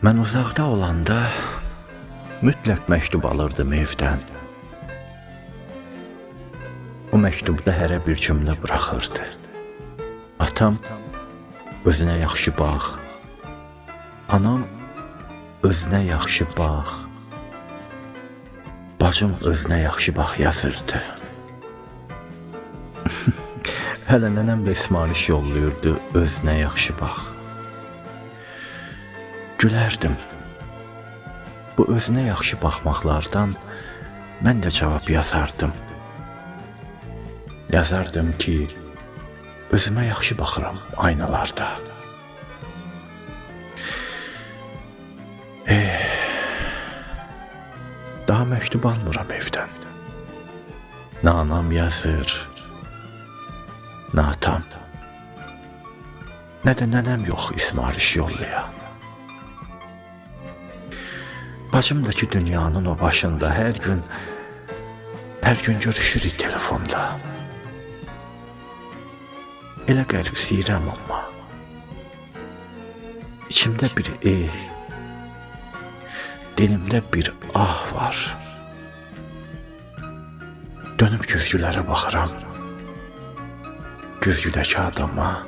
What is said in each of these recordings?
Mən uzaqda olanda mütləq məktub alırdım evdən. O məktubda hərə bir cümlə buraxırdı. Atam özünə yaxşı bax. Anam özünə yaxşı bax. Bacım özünə yaxşı bax yazırdı. Hələ nənəm də ismarış yollayırdı, özünə yaxşı bax. Gülərdim. Bu özünə yaxşı baxmaqlardan mən də cavab yazardım. Yazardım ki, özümə yaxşı baxıram aynalarda. Daha məktub almıram evdən. Nə anam yazır, nə atam, nə də nənəm yox ismarış yollayan. Bacım da ki dünyanın o başında hər gün görüşürük telefonda. Elə qəribsiyirəm amma. İçimdə bir dilimdə bir ah var. Dönüb güzgülərə baxıram. Güzgüdəki adama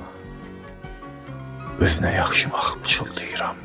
özünə yaxşı bax pıçıldayıram.